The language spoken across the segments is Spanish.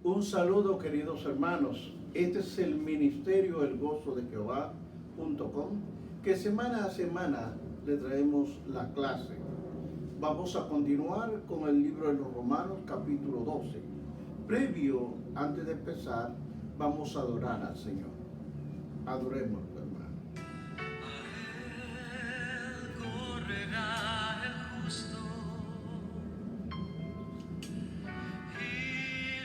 Un saludo, queridos hermanos. Este es el ministerio El Gozo de Jehová.com, que semana a semana le traemos la clase. Vamos a continuar con el libro de los Romanos, capítulo 12. Previo, antes de empezar, vamos a adorar al Señor. Adoremos, hermano. A él correrá el justo y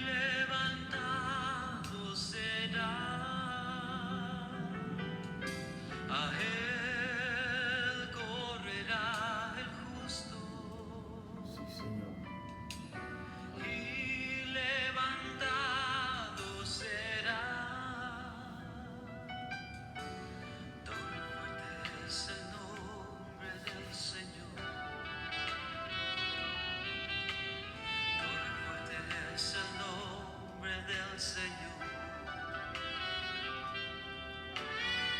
levantado será. A él correrá el justo Sí, Señor. y levantado será. Todo fuerte es el nombre del Señor. Todo fuerte es el nombre del Señor.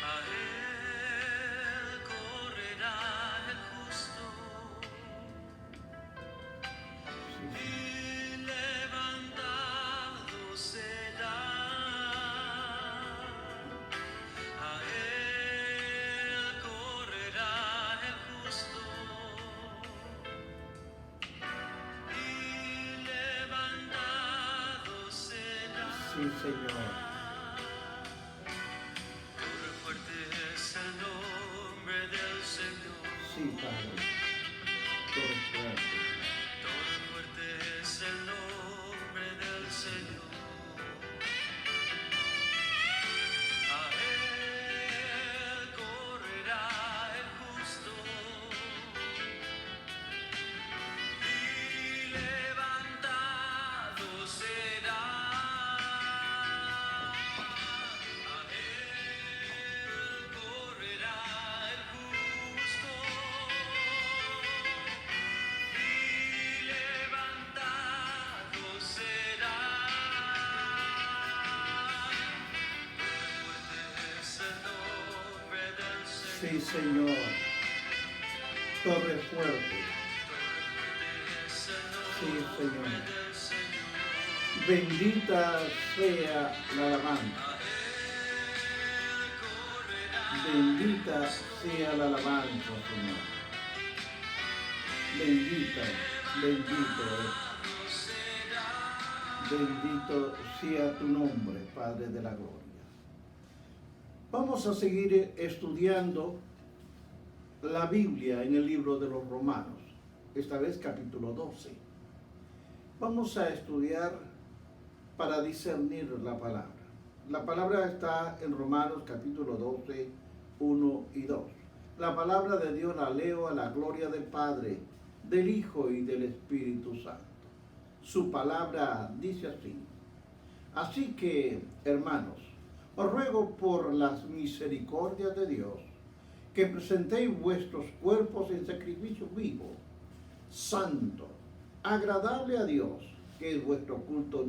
A él correrá el justo Sí, y levantado será. A él correrá el justo y levantado será. sí, Señor. Todo fuerte es el nombre del Señor. Sí, Padre. Todo fuerte. Todo fuerte es el nombre del Señor. A él correrá el justo y levantado será. A él correrá el justo y levantado será. Fuerte es el nombre del Sí, Señor. Señor. Torre fuerte. Fuerte es el Sí, nombre Señor. del Señor. Bendita sea la alabanza. A él correrá. Bendita sea la alabanza, Señor. Bendita, bendito es. Bendito sea tu nombre, Padre de la gloria. Vamos a seguir estudiando la Biblia en el libro de los Romanos, esta vez capítulo 12. Vamos a estudiar para discernir la palabra. La palabra está en Romanos capítulo 12, 1 y 2. La palabra de Dios la leo a la gloria del Padre, del Hijo y del Espíritu Santo. Su palabra dice así. Así que, hermanos, os ruego por las misericordias de Dios, que presentéis vuestros cuerpos en sacrificio vivo, santo, agradable a Dios, que es vuestro culto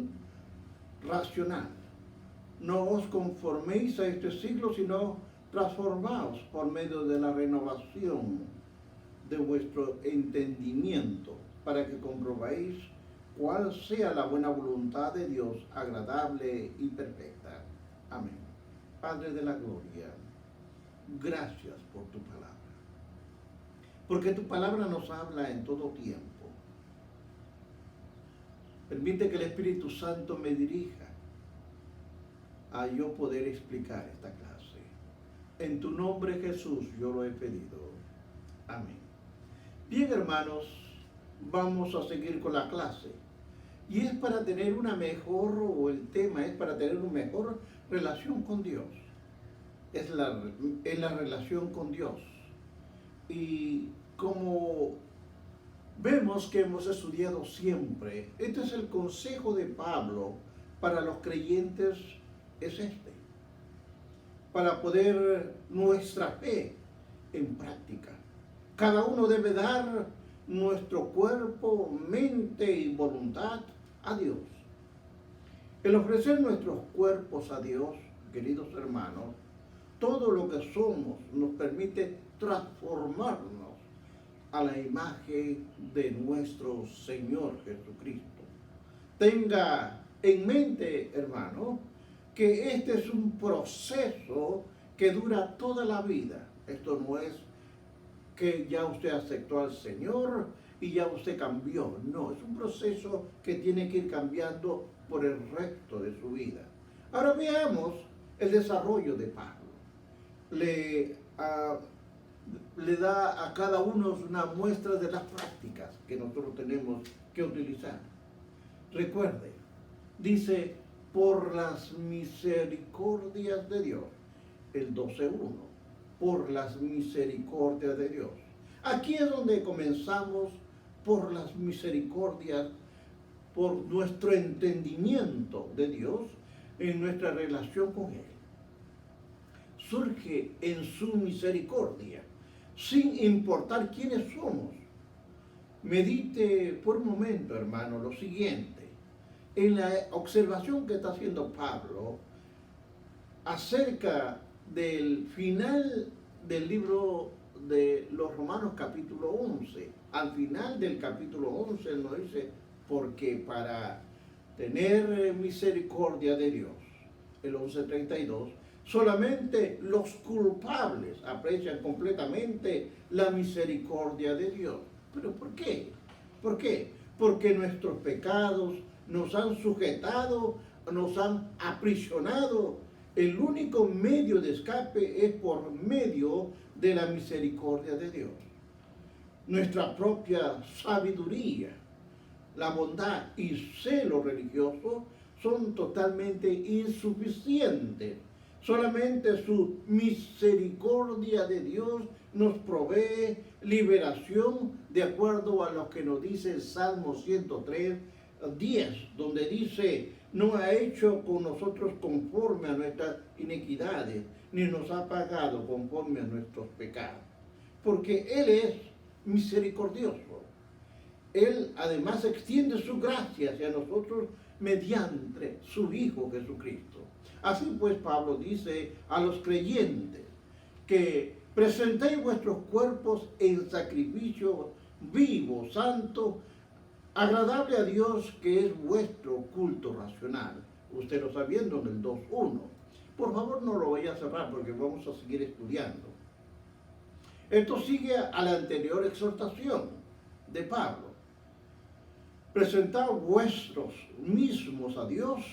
racional. No os conforméis a este siglo, sino transformaos por medio de la renovación de vuestro entendimiento, para que comprobéis cuál sea la buena voluntad de Dios, agradable y perfecta. Amén. Padre de la gloria, gracias por tu palabra, porque tu palabra nos habla en todo tiempo. Permite que el Espíritu Santo me dirija a yo poder explicar esta clase. En tu nombre, Jesús, yo lo he pedido. Amén. Bien, hermanos, vamos a seguir con la clase. Y es para tener una mejor, o el tema es para tener una mejor relación con Dios. Es la relación con Dios. Y como vemos que hemos estudiado siempre, este es el consejo de Pablo para los creyentes, es este. Para poner nuestra fe en práctica. Cada uno debe dar nuestro cuerpo, mente y voluntad a Dios. El ofrecer nuestros cuerpos a Dios, queridos hermanos, todo lo que somos nos permite transformarnos a la imagen de nuestro Señor Jesucristo. Tenga en mente, hermano, que este es un proceso que dura toda la vida. Esto no es que ya usted aceptó al Señor y ya usted cambió. No, es un proceso que tiene que ir cambiando por el resto de su vida. Ahora veamos el desarrollo de Pablo. Le da a cada uno una muestra de las prácticas que nosotros tenemos que utilizar. Recuerde, dice, por las misericordias de Dios, el 12.1, por las misericordias de Dios. Aquí es donde comenzamos por las misericordias, por nuestro entendimiento de Dios en nuestra relación con Él. Surge en su misericordia, sin importar quiénes somos. Medite por un momento, hermano, lo siguiente. En la observación que está haciendo Pablo acerca del final del libro de los Romanos capítulo 11. Al final del capítulo 11 él nos dice, porque para tener misericordia de Dios, el 11:32, solamente los culpables aprecian completamente la misericordia de Dios. ¿Pero por qué? ¿Por qué? Porque nuestros pecados nos han sujetado, nos han aprisionado. El único medio de escape es por medio de la misericordia de Dios. Nuestra propia sabiduría, la bondad y celo religioso son totalmente insuficientes. Solamente su misericordia de Dios nos provee liberación de acuerdo a lo que nos dice el Salmo 103:10, donde dice, no ha hecho con nosotros conforme a nuestras iniquidades, ni nos ha pagado conforme a nuestros pecados. Porque Él es misericordioso. Él además extiende su gracia hacia nosotros mediante su Hijo Jesucristo. Así pues, Pablo dice a los creyentes que presentéis vuestros cuerpos en sacrificio vivo, santo, agradable a Dios, que es vuestro culto racional. Usted lo está viendo en el 2.1. Por favor, no lo vaya a cerrar porque vamos a seguir estudiando. Esto sigue a la anterior exhortación de Pablo. Presentad vuestros mismos a Dios,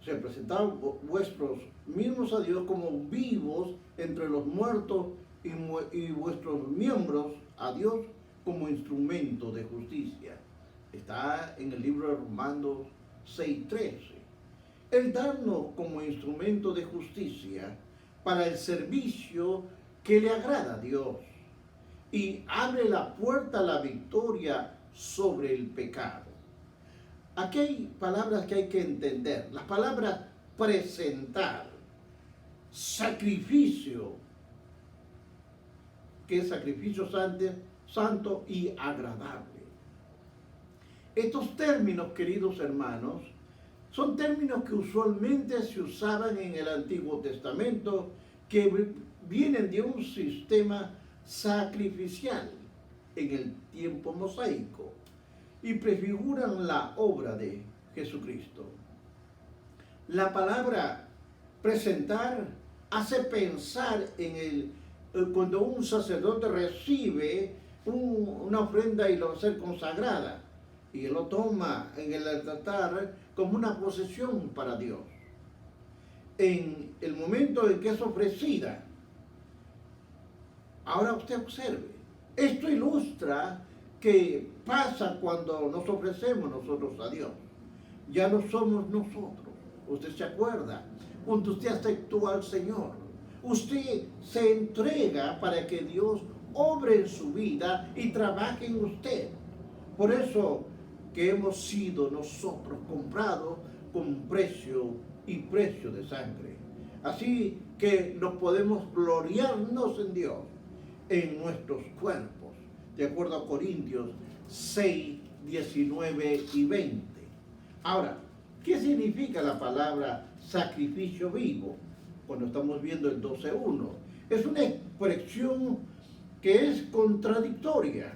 presentad vuestros mismos a Dios como vivos entre los muertos y vuestros miembros a Dios como instrumento de justicia. Está en el libro de Romanos 6:13. El darnos como instrumento de justicia para el servicio que le agrada a Dios y abre la puerta a la victoria sobre el pecado. Aquí hay palabras que hay que entender. Las palabras presentar, sacrificio, que es sacrificio santo y agradable. Estos términos, queridos hermanos, son términos que usualmente se usaban en el Antiguo Testamento, que vienen de un sistema sacrificial en el tiempo mosaico y prefiguran la obra de Jesucristo. La palabra presentar hace pensar en cuando un sacerdote recibe una ofrenda y lo va a ser consagrada y él lo toma en el altar como una posesión para Dios. En el momento en que es ofrecida, ahora usted observe, esto ilustra que pasa cuando nos ofrecemos nosotros a Dios. Ya no somos nosotros. Usted se acuerda, cuando usted aceptó al Señor, usted se entrega para que Dios obre en su vida y trabaje en usted. Por eso que hemos sido nosotros comprados con precio y precio de sangre. Así que nos podemos gloriarnos en Dios, en nuestros cuerpos, de acuerdo a Corintios 6, 19 y 20. Ahora, ¿qué significa la palabra sacrificio vivo? Cuando estamos viendo el 12.1. Es una expresión que es contradictoria,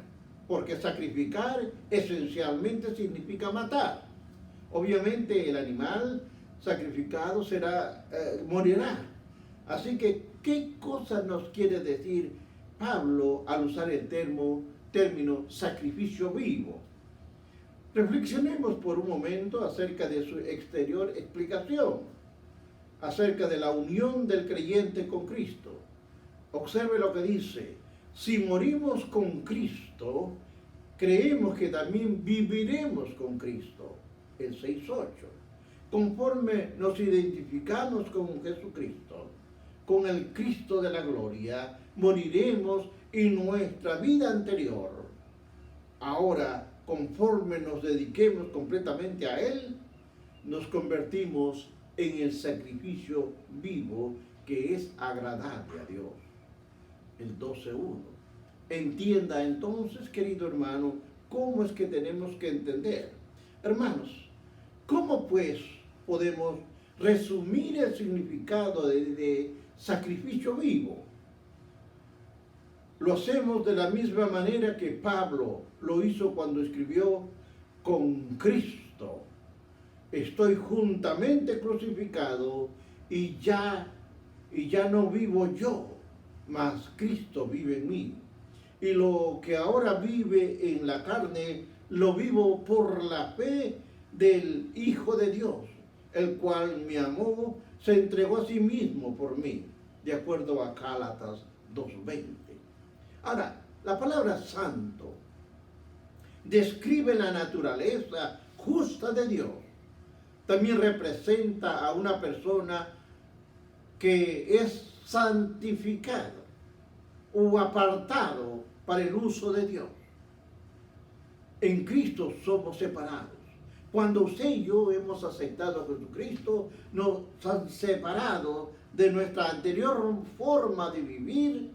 porque sacrificar esencialmente significa matar. obviamente el animal sacrificado morirá. Así que, ¿qué cosa nos quiere decir Pablo al usar el término sacrificio vivo? Reflexionemos por un momento acerca de su exterior explicación, acerca de la unión del creyente con Cristo. Observe lo que dice: si morimos con Cristo, creemos que también viviremos con Cristo. El 6:8. Conforme nos identificamos con Jesucristo, con el Cristo de la gloria, moriremos en nuestra vida anterior. Ahora, conforme nos dediquemos completamente a Él, nos convertimos en el sacrificio vivo que es agradable a Dios. El 12:1. Entienda entonces, querido hermano, cómo es que tenemos que entender. Hermanos, ¿cómo pues podemos resumir el significado de sacrificio vivo? Lo hacemos de la misma manera que Pablo lo hizo cuando escribió: con Cristo estoy juntamente crucificado, y ya no vivo yo, mas Cristo vive en mí. Y lo que ahora vive en la carne, lo vivo por la fe del Hijo de Dios, el cual me amó, se entregó a sí mismo por mí, de acuerdo a Gálatas 2:20. Ahora, la palabra santo describe la naturaleza justa de Dios. También representa a una persona que es santificado o apartado para el uso de Dios. En Cristo somos separados. Cuando usted y yo hemos aceptado a Jesucristo, nos han separado de nuestra anterior forma de vivir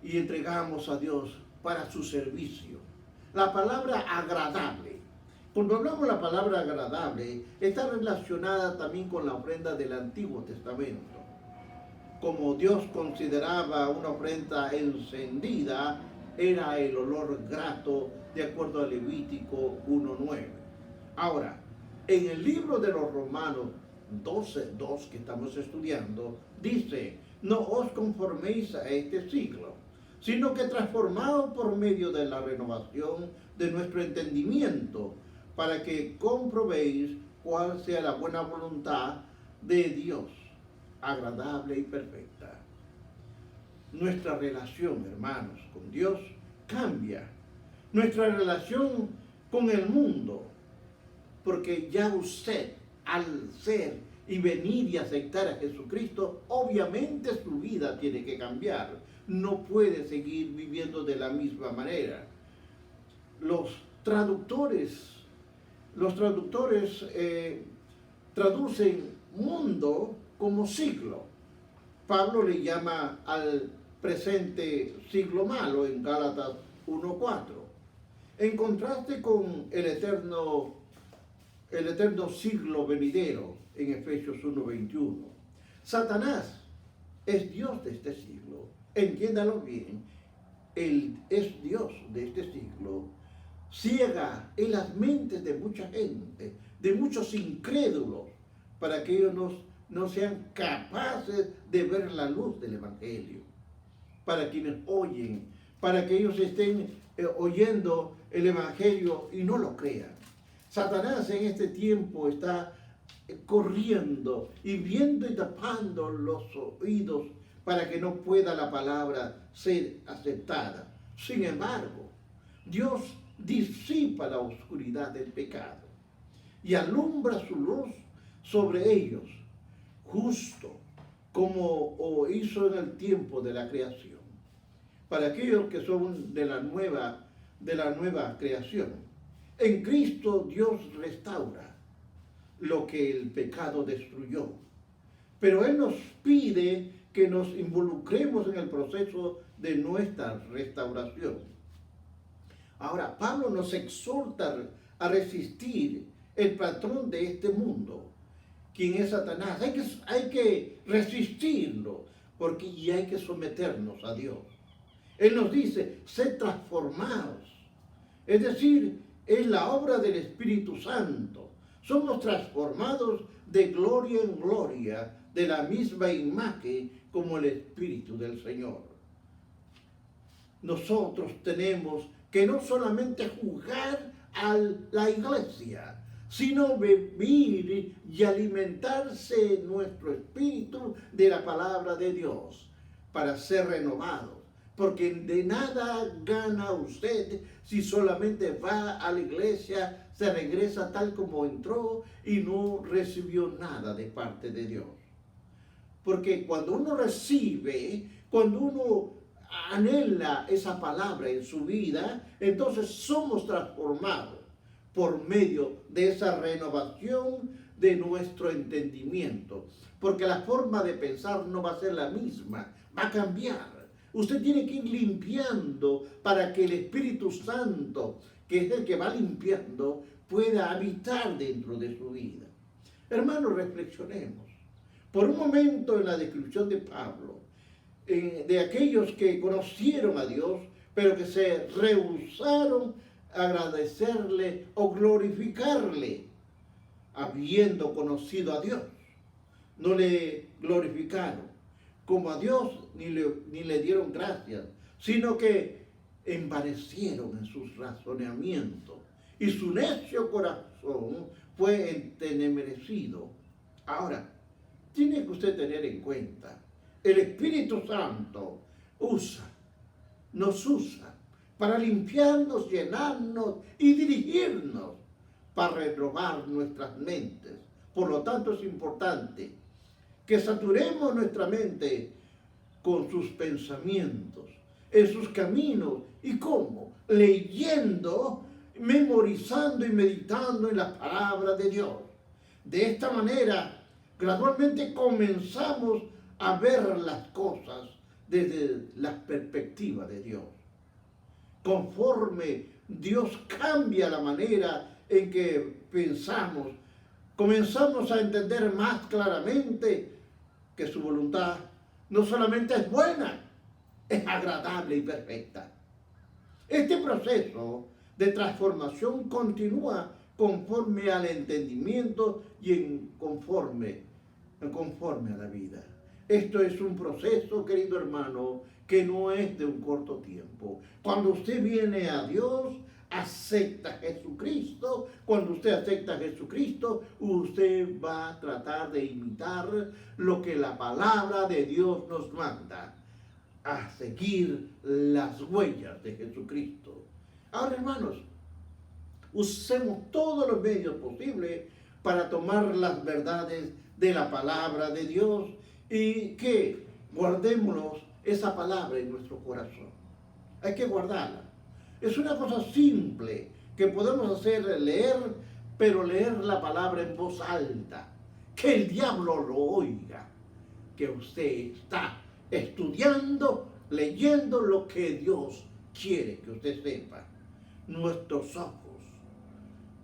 y entregamos a Dios para su servicio. La palabra agradable. Cuando hablamos de la palabra agradable, está relacionada también con la ofrenda del Antiguo Testamento. Como Dios consideraba una ofrenda encendida, era el olor grato, de acuerdo a Levítico 1:9. Ahora, en el libro de los Romanos 12:2 que estamos estudiando, dice: no os conforméis a este siglo, sino que transformaos por medio de la renovación de nuestro entendimiento, para que comprobéis cuál sea la buena voluntad de Dios, agradable y perfecta. Nuestra relación, hermanos, con Dios cambia. Nuestra relación con el mundo, porque ya usted, al ser y venir y aceptar a Jesucristo, obviamente su vida tiene que cambiar. No puede seguir viviendo de la misma manera. Los traductores traducen mundo como siglo. Pablo le llama al presente siglo malo en Gálatas 1:4. En contraste con el eterno siglo venidero en Efesios 1:21. Satanás es Dios de este siglo. Entiéndalo bien. Él es Dios de este siglo. Ciega en las mentes de mucha gente, de muchos incrédulos, para que ellos no sean capaces de ver la luz del Evangelio. Para quienes oyen, para que ellos estén oyendo el Evangelio y no lo crean. Satanás en este tiempo está corriendo y viendo y tapando los oídos para que no pueda la palabra ser aceptada. Sin embargo, Dios disipa la oscuridad del pecado y alumbra su luz sobre ellos, justo como hizo en el tiempo de la creación, para aquellos que son de la nueva creación. En Cristo Dios restaura lo que el pecado destruyó, pero Él nos pide que nos involucremos en el proceso de nuestra restauración. Ahora, Pablo nos exhorta a resistir el patrón de este mundo, quien es Satanás. Hay que resistirlo, y hay que someternos a Dios. Él nos dice: sed transformados. Es decir, es la obra del Espíritu Santo. Somos transformados de gloria en gloria, de la misma imagen como el Espíritu del Señor. Nosotros tenemos que no solamente juzgar a la iglesia, sino vivir y alimentarse nuestro espíritu de la palabra de Dios para ser renovados. Porque de nada gana usted si solamente va a la iglesia, se regresa tal como entró y no recibió nada de parte de Dios. Porque cuando uno recibe, cuando uno anhela esa palabra en su vida, entonces somos transformados por medio de esa renovación de nuestro entendimiento. Porque la forma de pensar no va a ser la misma, va a cambiar. Usted tiene que ir limpiando para que el Espíritu Santo, que es el que va limpiando, pueda habitar dentro de su vida. Hermanos, reflexionemos. Por un momento en la descripción de Pablo, de aquellos que conocieron a Dios, pero que se rehusaron a agradecerle o glorificarle, habiendo conocido a Dios. No le glorificaron como a Dios ni le dieron gracias, sino que envanecieron en sus razonamientos y su necio corazón fue entenebrecido. Ahora, tiene que usted tener en cuenta, el Espíritu Santo nos usa para limpiarnos, llenarnos y dirigirnos para renovar nuestras mentes. Por lo tanto, es importante que saturemos nuestra mente con sus pensamientos, en sus caminos. ¿Y cómo? Leyendo, memorizando y meditando en la palabra de Dios. De esta manera, gradualmente comenzamos a ver las cosas desde la perspectiva de Dios. Conforme Dios cambia la manera en que pensamos, comenzamos a entender más claramente que su voluntad no solamente es buena, es agradable y perfecta. Este proceso de transformación continúa conforme al entendimiento y conforme a la vida. Esto es un proceso, querido hermano, que no es de un corto tiempo. Cuando usted viene a Dios, acepta a Jesucristo. Cuando usted acepta a Jesucristo, usted va a tratar de imitar lo que la palabra de Dios nos manda, a seguir las huellas de Jesucristo. Ahora, hermanos, usemos todos los medios posibles para tomar las verdades de la palabra de Dios y que guardémonos esa palabra en nuestro corazón. Hay que guardarla. Es una cosa simple que podemos hacer, leer, pero leer la palabra en voz alta. Que el diablo lo oiga. Que usted está estudiando, leyendo lo que Dios quiere que usted sepa. Nuestros ojos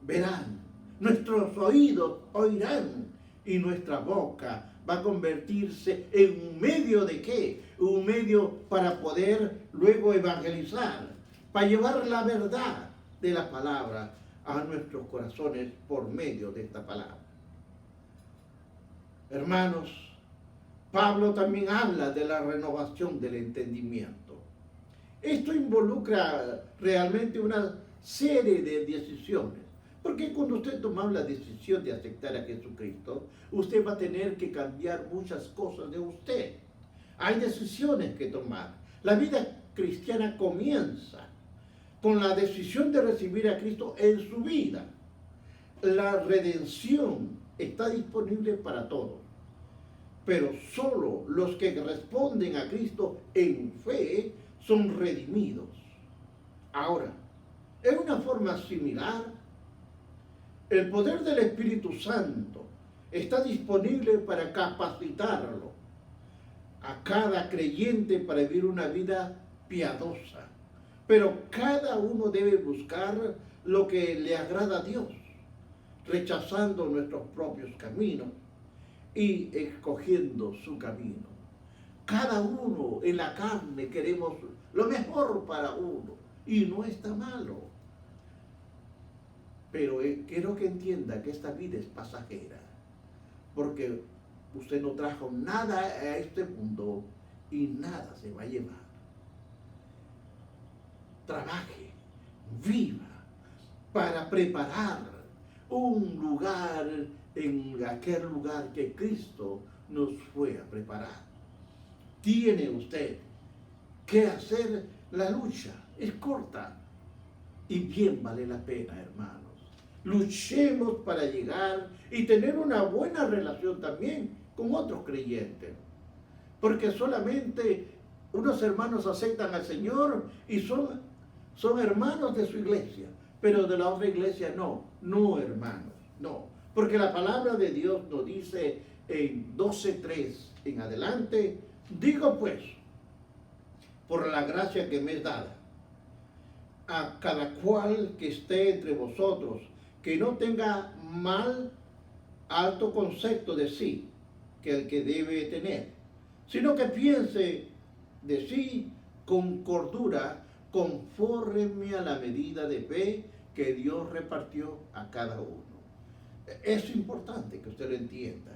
verán, nuestros oídos oirán y nuestra boca va a convertirse en un medio de ¿qué? Un medio para poder luego evangelizar, para llevar la verdad de la palabra a nuestros corazones por medio de esta palabra. Hermanos, Pablo también habla de la renovación del entendimiento. Esto involucra realmente una serie de decisiones. Porque cuando usted toma la decisión de aceptar a Jesucristo, usted va a tener que cambiar muchas cosas de usted. Hay decisiones que tomar. La vida cristiana comienza con la decisión de recibir a Cristo en su vida. La redención está disponible para todos, pero solo los que responden a Cristo en fe son redimidos. Ahora, en una forma similar, el poder del Espíritu Santo está disponible para capacitarlo a cada creyente para vivir una vida piadosa. Pero cada uno debe buscar lo que le agrada a Dios, rechazando nuestros propios caminos y escogiendo su camino. Cada uno en la carne queremos lo mejor para uno y no está malo. Pero quiero que entienda que esta vida es pasajera, porque usted no trajo nada a este mundo y nada se va a llevar. Trabaje, viva para preparar un lugar en aquel lugar que Cristo nos fue a preparar. Tiene usted que hacer la lucha, es corta y bien vale la pena, hermanos. Luchemos para llegar y tener una buena relación también con otros creyentes, porque solamente unos hermanos aceptan al Señor y son hermanos de su iglesia, pero de la otra iglesia no hermanos, no, porque la palabra de Dios nos dice en 12:3 en adelante: digo pues, por la gracia que me es dada, a cada cual que esté entre vosotros, que no tenga mal alto concepto de sí, que el que debe tener, sino que piense de sí con cordura, conforme a la medida de fe que Dios repartió a cada uno. Es importante que usted lo entienda.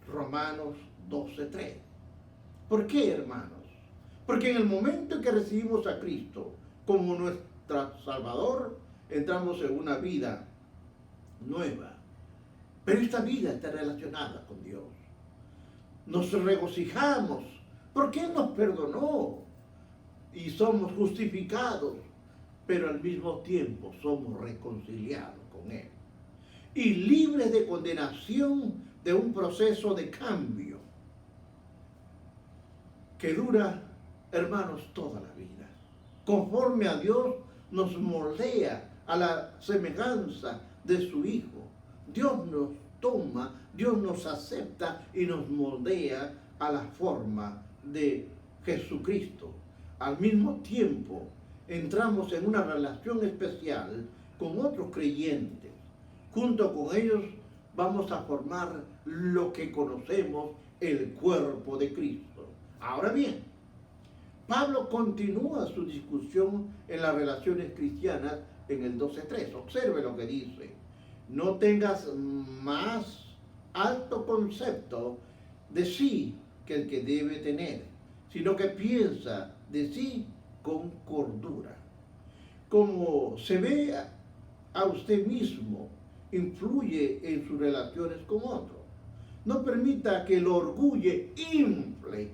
Romanos 12:3. ¿Por qué, hermanos? Porque en el momento en que recibimos a Cristo como nuestro Salvador, entramos en una vida nueva. Pero esta vida está relacionada con Dios. Nos regocijamos porque Él nos perdonó y somos justificados, pero al mismo tiempo somos reconciliados con Él y libres de condenación de un proceso de cambio que dura, hermanos, toda la vida. Conforme a Dios nos moldea a la semejanza de su Hijo. Dios nos toma, Dios nos acepta y nos moldea a la forma de Jesucristo. Al mismo tiempo, entramos en una relación especial con otros creyentes. Junto con ellos vamos a formar lo que conocemos el cuerpo de Cristo. Ahora bien, Pablo continúa su discusión en las relaciones cristianas en el 12:3. Observe lo que dice: no tengas más alto concepto de sí que el que debe tener, sino que piensa de sí con cordura. Como se ve a usted mismo, influye en sus relaciones con otros. No permita que el orgullo infle,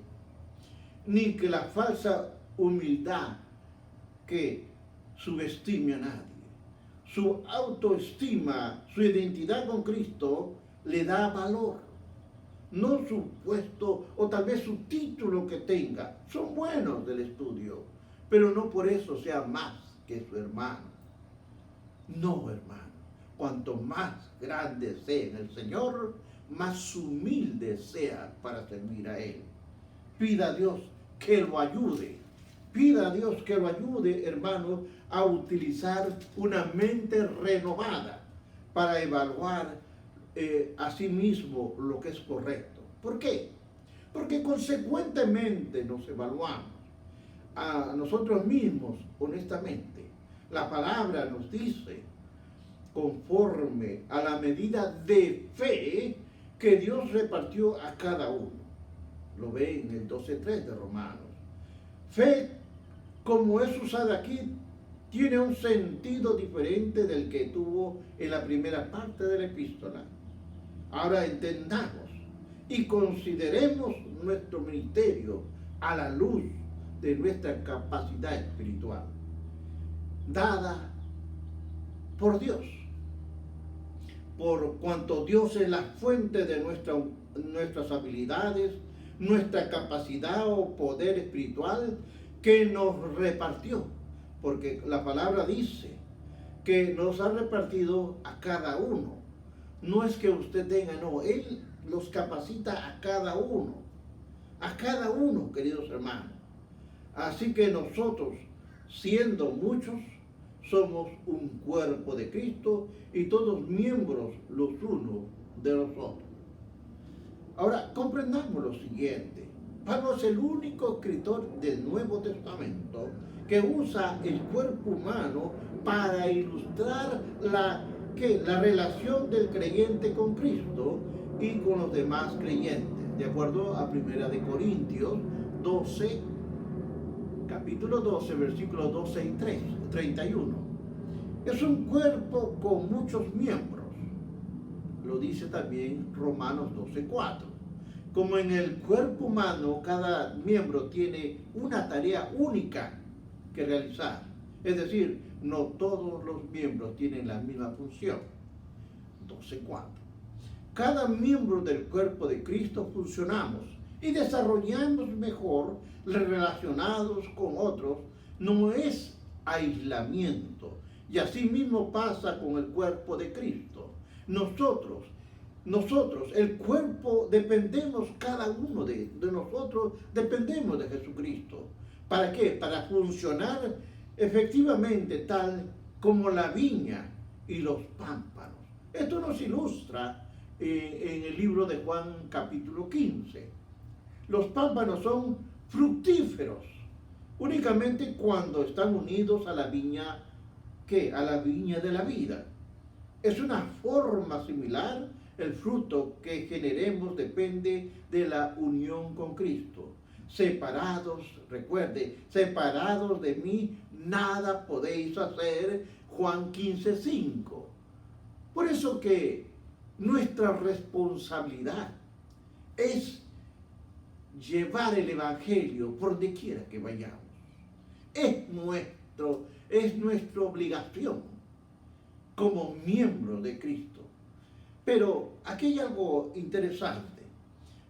ni que la falsa humildad que subestime a nadie. Su autoestima, su identidad con Cristo le da valor. No su puesto o tal vez su título que tenga. Son buenos del estudio, pero no por eso sea más que su hermano. No, hermano. Cuanto más grande sea en el Señor, más humilde sea para servir a Él. Pida a Dios que lo ayude. Pida a Dios que lo ayude, hermano, a utilizar una mente renovada para evaluar a sí mismo lo que es correcto. ¿Por qué? Porque consecuentemente nos evaluamos a nosotros mismos honestamente. La palabra nos dice: conforme a la medida de fe que Dios repartió a cada uno. Lo ve en el 12:3 de Romanos. Fe, como es usada aquí, tiene un sentido diferente del que tuvo en la primera parte de la epístola. Ahora entendamos y consideremos nuestro ministerio a la luz de nuestra capacidad espiritual, dada por Dios. Por cuanto Dios es la fuente de nuestras habilidades, nuestra capacidad o poder espiritual que nos repartió. Porque la palabra dice que nos ha repartido a cada uno. No es que usted tenga, no, Él los capacita a cada uno, queridos hermanos. Así que nosotros, siendo muchos, somos un cuerpo de Cristo y todos miembros los unos de los otros. Ahora, comprendamos lo siguiente. Pablo es el único escritor del Nuevo Testamento que usa el cuerpo humano para ilustrar la relación del creyente con Cristo y con los demás creyentes, de acuerdo a 1 de Corintios 12, capítulo 12, versículos 12 y 31. Es un cuerpo con muchos miembros. Lo dice también Romanos 12:4. Como en el cuerpo humano, cada miembro tiene una tarea única que realizar. Es decir, no todos los miembros tienen la misma función. 12:4. Cada miembro del cuerpo de Cristo funcionamos y desarrollamos mejor relacionados con otros. No es aislamiento. Y así mismo pasa con el cuerpo de Cristo. Nosotros, el cuerpo, dependemos, cada uno de nosotros, dependemos de Jesucristo. ¿Para qué? Para funcionar efectivamente tal como la viña y los pámpanos. Esto nos ilustra en el libro de Juan capítulo 15. Los pámpanos son fructíferos únicamente cuando están unidos a la viña, ¿qué? A la viña de la vida. Es una forma similar. El fruto que generemos depende de la unión con Cristo. Separados, recuerde, separados de mí, nada podéis hacer. Juan 15:5. Por eso que nuestra responsabilidad es llevar el Evangelio por donde quiera que vayamos. Es nuestra obligación como miembro de Cristo. Pero aquí hay algo interesante,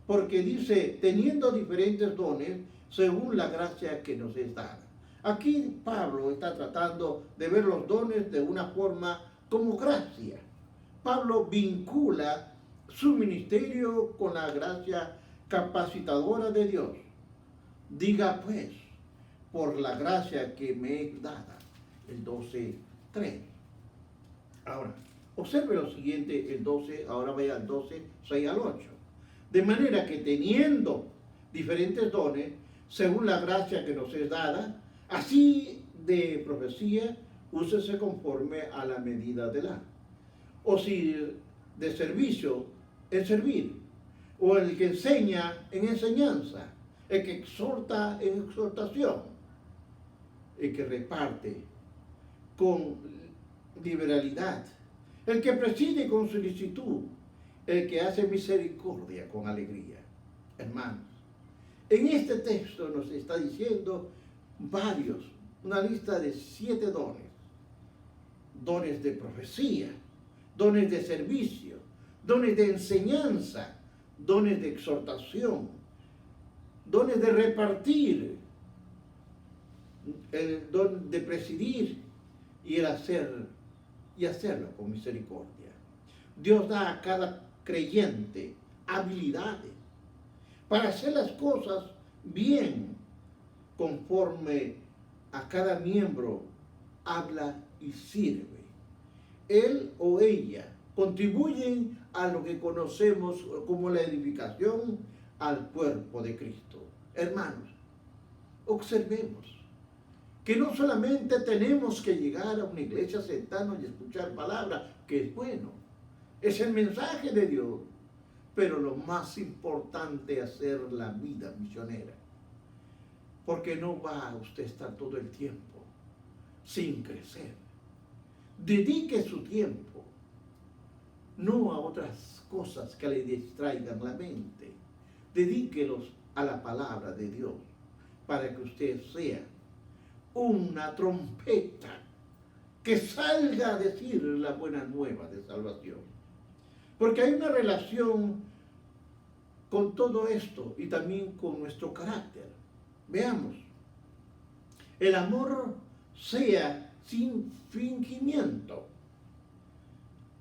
porque dice, teniendo diferentes dones según la gracia que nos es dada. Aquí Pablo está tratando de ver los dones de una forma como gracia. Pablo vincula su ministerio con la gracia capacitadora de Dios. Diga pues, por la gracia que me es dada. El 12:3. Ahora, observe lo siguiente, el 12, ahora vaya al 12, 6 al 8. De manera que teniendo diferentes dones, según la gracia que nos es dada, así de profecía, úsese conforme a la medida de la. O si de servicio, en servir. O el que enseña, en enseñanza. El que exhorta, en exhortación. El que reparte con liberalidad. El que preside con solicitud, el que hace misericordia con alegría. Hermanos, en este texto nos está diciendo una lista de 7 dones. Dones de profecía, dones de servicio, dones de enseñanza, dones de exhortación, dones de repartir, el don de presidir y el hacerlo con misericordia. Dios da a cada creyente habilidades para hacer las cosas bien, conforme a cada miembro habla y sirve. Él o ella contribuyen a lo que conocemos como la edificación al cuerpo de Cristo. Hermanos, observemos que no solamente tenemos que llegar a una iglesia, sentarnos y escuchar palabras, que es bueno, es el mensaje de Dios, pero lo más importante es hacer la vida misionera, porque no va a usted estar todo el tiempo sin crecer. Dedique su tiempo no a otras cosas que le distraigan la mente, dedíquelos a la palabra de Dios, para que usted sea una trompeta que salga a decir la buena nueva de salvación. Porque hay una relación con todo esto y también con nuestro carácter. Veamos, el amor sea sin fingimiento,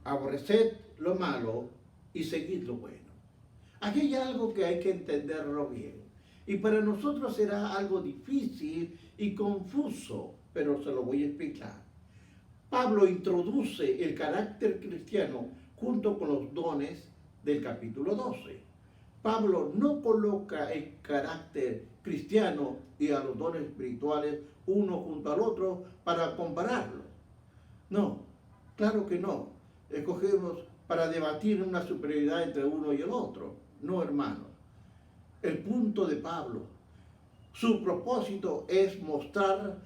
aborreced lo malo y seguid lo bueno. Aquí hay algo que hay que entenderlo bien. Y para nosotros será algo difícil y confuso, pero se lo voy a explicar. Pablo introduce el carácter cristiano junto con los dones del capítulo 12. Pablo no coloca el carácter cristiano y a los dones espirituales uno junto al otro para compararlo. No, claro que no. Escogemos para debatir una superioridad entre uno y el otro. No, hermanos. El punto de Pablo, su propósito es mostrar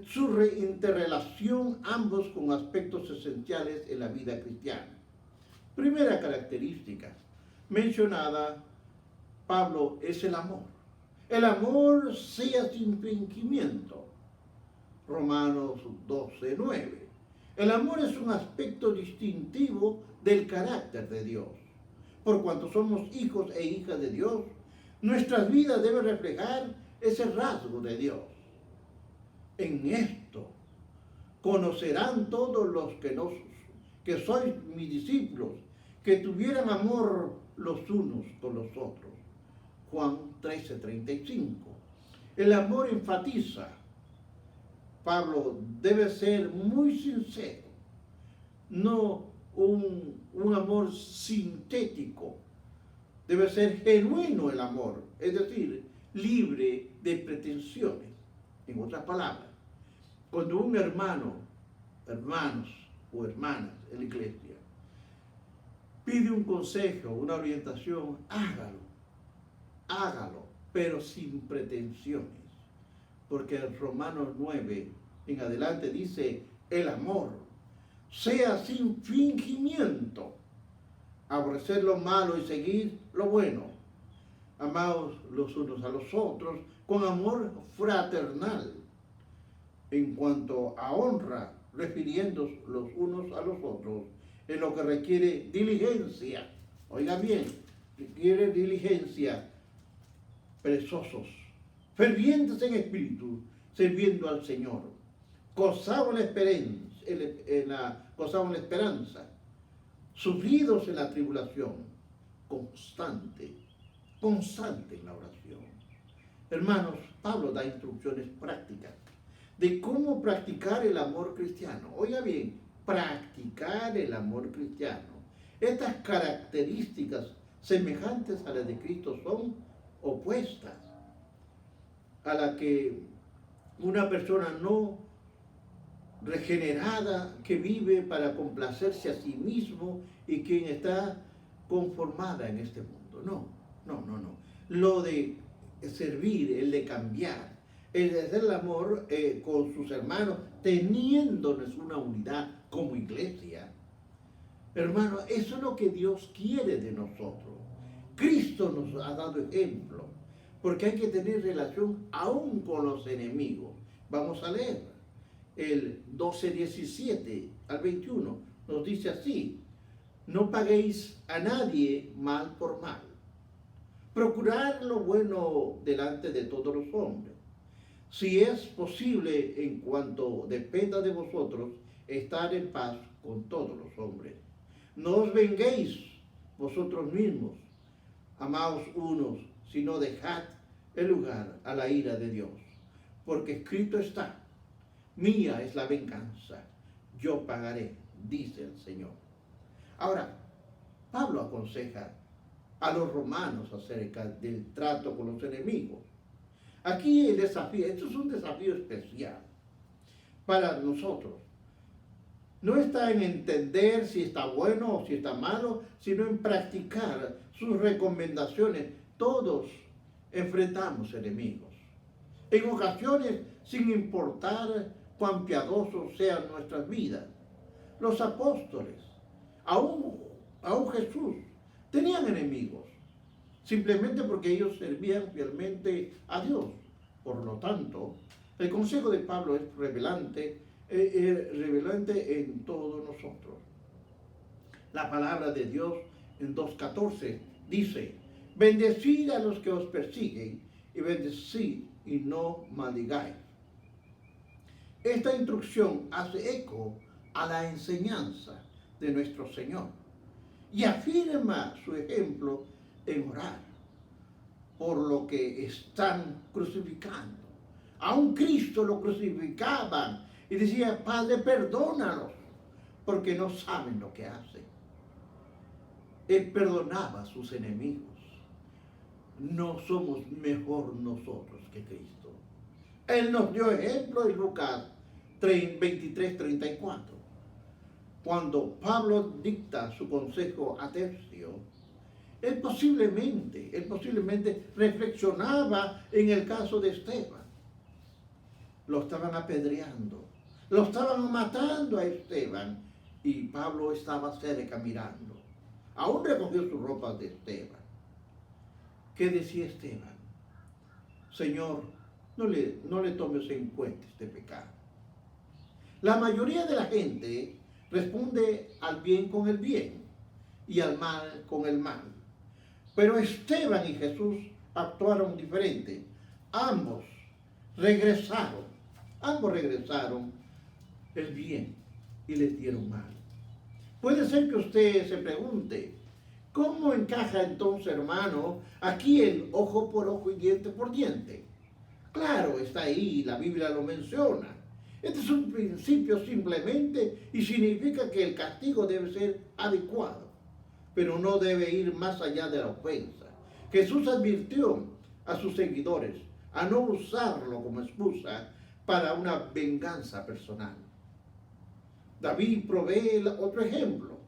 su interrelación ambos con aspectos esenciales en la vida cristiana. Primera característica mencionada, Pablo, es el amor. El amor sea sin fingimiento. Romanos 12:9. El amor es un aspecto distintivo del carácter de Dios. Por cuanto somos hijos e hijas de Dios, nuestras vidas deben reflejar ese rasgo de Dios. En esto conocerán todos los que sois mis discípulos, que tuvieran amor los unos con los otros. Juan 13:35. El amor enfatiza. Pablo debe ser muy sincero, no un amor sintético. Debe ser genuino el amor, es decir, libre de pretensiones. En otras palabras, cuando un hermanos o hermanas en la iglesia pide un consejo, una orientación, hágalo, pero sin pretensiones. Porque en Romanos 9 en adelante dice, el amor sea sin fingimiento, aborrecer lo malo y seguir lo bueno. Amaos los unos a los otros con amor fraternal. En cuanto a honra, refiriéndose los unos a los otros, en lo que requiere diligencia. Oiga bien, requiere diligencia, perezosos, fervientes en espíritu, sirviendo al Señor, gozaban la esperanza, sufridos en la tribulación, constante en la oración. Hermanos, Pablo da instrucciones prácticas de cómo practicar el amor cristiano. Oiga bien, practicar el amor cristiano. Estas características semejantes a las de Cristo son opuestas a la que una persona no regenerada que vive para complacerse a sí mismo y quien está conformada en este mundo. No. Lo de servir, el de cambiar, el de hacer el amor con sus hermanos, teniéndonos una unidad como iglesia. Hermano, eso es lo que Dios quiere de nosotros. Cristo nos ha dado ejemplo, porque hay que tener relación aún con los enemigos. Vamos a leer el 12:17 al 21. Nos dice así: no paguéis a nadie mal por mal. Procurad lo bueno delante de todos los hombres. Si es posible, en cuanto dependa de vosotros, estar en paz con todos los hombres. No os venguéis vosotros mismos, amaos unos, sino dejad el lugar a la ira de Dios. Porque escrito está, mía es la venganza, yo pagaré, dice el Señor. Ahora, Pablo aconseja a los romanos acerca del trato con los enemigos. Aquí el desafío, esto es un desafío especial para nosotros. No está en entender si está bueno o si está malo, sino en practicar sus recomendaciones. Todos enfrentamos enemigos. En ocasiones, sin importar cuán piadosos sean nuestras vidas. Los apóstoles, aún Jesús, tenían enemigos, simplemente porque ellos servían fielmente a Dios. Por lo tanto, el consejo de Pablo es revelante en todos nosotros. La palabra de Dios en 2:14 dice: bendecid a los que os persiguen y bendecid y no maldigáis. Esta instrucción hace eco a la enseñanza de nuestro Señor y afirma su ejemplo en orar por lo que están crucificando. A un Cristo lo crucificaban y decía: Padre, perdónalos, porque no saben lo que hacen. Él perdonaba a sus enemigos. No somos mejor nosotros que Cristo. Él nos dio ejemplo en Lucas 23:34. cuando Pablo dicta su consejo a Tercio, él posiblemente reflexionaba en el caso de Esteban. Lo estaban apedreando, lo estaban matando a Esteban, y Pablo estaba cerca mirando. Aún recogió sus ropas de Esteban. ¿Qué decía Esteban? Señor, no le tomes en cuenta este pecado. La mayoría de la gente responde al bien con el bien y al mal con el mal. Pero Esteban y Jesús actuaron diferente. Ambos regresaron el bien y les dieron mal. Puede ser que usted se pregunte, ¿cómo encaja entonces, hermano, aquí el ojo por ojo y diente por diente? Claro, está ahí, la Biblia lo menciona. Este es un principio simplemente y significa que el castigo debe ser adecuado, pero no debe ir más allá de la ofensa. Jesús advirtió a sus seguidores a no usarlo como excusa para una venganza personal. David provee otro ejemplo.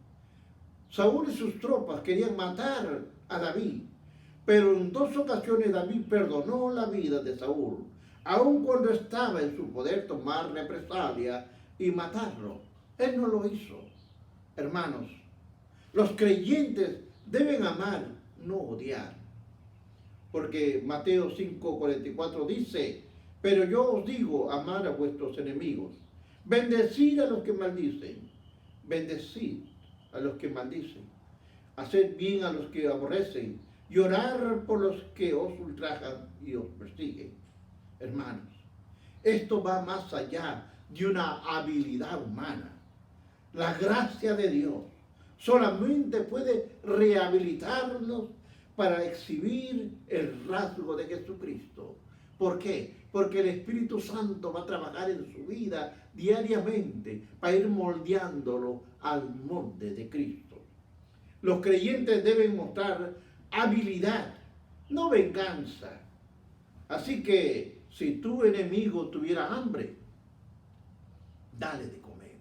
Saúl y sus tropas querían matar a David, pero en 2 ocasiones David perdonó la vida de Saúl, aun cuando estaba en su poder tomar represalia y matarlo. Él no lo hizo. Hermanos, los creyentes deben amar, no odiar. Porque Mateo 5:44 dice, pero yo os digo, amar a vuestros enemigos, bendecid a los que maldicen, bendecid a los que maldicen, haced bien a los que aborrecen y orar por los que os ultrajan y os persiguen. Hermanos, esto va más allá de una habilidad humana. La gracia de Dios solamente puede rehabilitarnos para exhibir el rasgo de Jesucristo. ¿Por qué? Porque el Espíritu Santo va a trabajar en su vida diariamente para ir moldeándolo al molde de Cristo. Los creyentes deben mostrar habilidad, no venganza. Así que si tu enemigo tuviera hambre, dale de comer.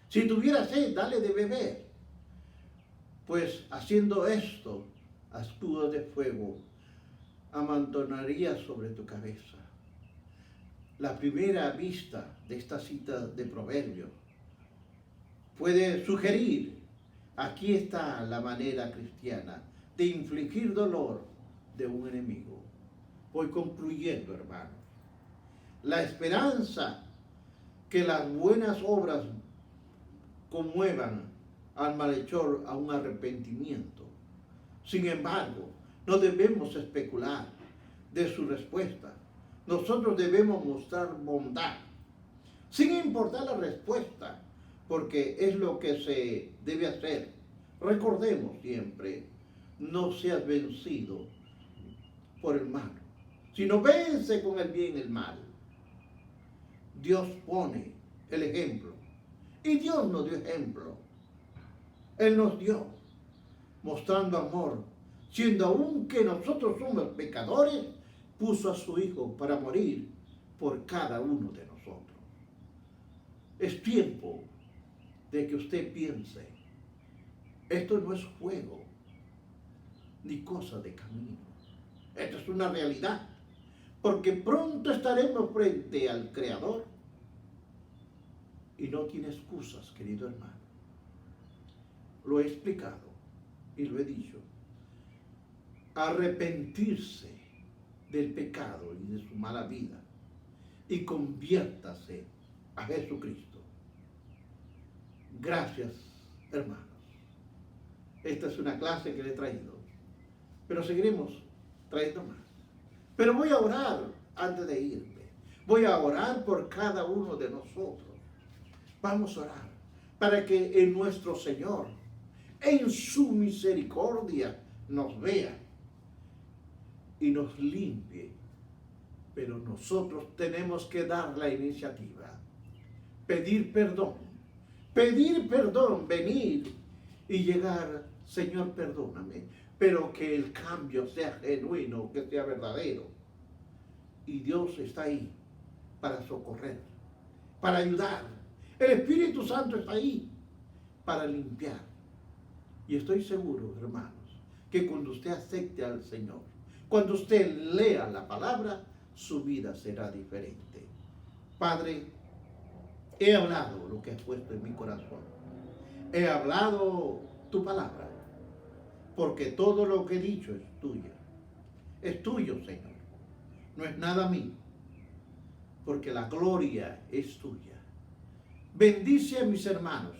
Si tuviera sed, dale de beber. Pues haciendo esto, escudos de fuego amontonaría sobre tu cabeza. La primera vista de esta cita de Proverbios puede sugerir, aquí está la manera cristiana de infligir dolor de un enemigo. Voy concluyendo, hermanos. La esperanza que las buenas obras conmuevan al malhechor a un arrepentimiento. Sin embargo, no debemos especular de su respuesta. Nosotros debemos mostrar bondad, sin importar la respuesta, porque es lo que se debe hacer. Recordemos siempre, no seas vencido por el mal, sino vence con el bien el mal. Dios pone el ejemplo, y Dios nos dio ejemplo. Él nos dio, mostrando amor, siendo aún que nosotros somos pecadores, puso a su Hijo para morir por cada uno de nosotros. Es tiempo de que usted piense, esto no es juego, ni cosa de camino. Esto es una realidad, porque pronto estaremos frente al Creador y no tiene excusas, querido hermano. Lo he explicado y lo he dicho. Arrepentirse del pecado y de su mala vida y conviértase a Jesucristo. Gracias, hermanos. Esta es una clase que le he traído, pero seguiremos trayendo más. Pero voy a orar antes de irme. Voy a orar por cada uno de nosotros. Vamos a orar para que en nuestro Señor, en su misericordia, nos vea y nos limpie. Pero nosotros tenemos que dar la iniciativa, pedir perdón, venir y llegar, Señor, perdóname, pero que el cambio sea genuino, que sea verdadero. Y Dios está ahí para socorrer, para ayudar. El Espíritu Santo está ahí para limpiar. Y estoy seguro, hermanos, que cuando usted acepte al Señor, cuando usted lea la palabra, su vida será diferente. Padre, he hablado lo que has puesto en mi corazón. He hablado tu palabra, porque todo lo que he dicho es tuya. Es tuyo, Señor. No es nada mío, porque la gloria es tuya. Bendice a mis hermanos,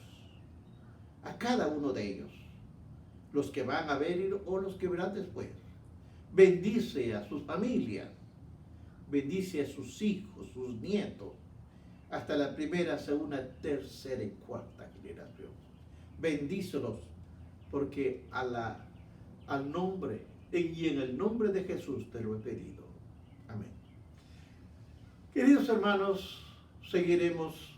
a cada uno de ellos, los que van a venir o los que verán después. Bendice a sus familias, bendice a sus hijos, sus nietos, hasta la primera, segunda, tercera y cuarta generación. Bendícelos, porque al nombre y en el nombre de Jesús te lo he pedido. Amén. Queridos hermanos, seguiremos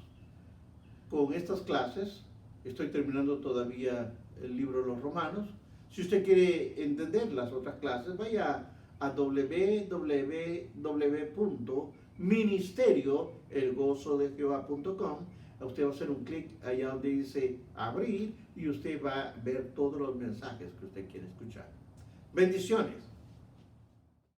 con estas clases. Estoy terminando todavía el libro de los Romanos. Si usted quiere entender las otras clases, vaya a www.ministerioelgozodejehová.com. Usted va a hacer un clic allá donde dice abrir y usted va a ver todos los mensajes que usted quiere escuchar. Bendiciones.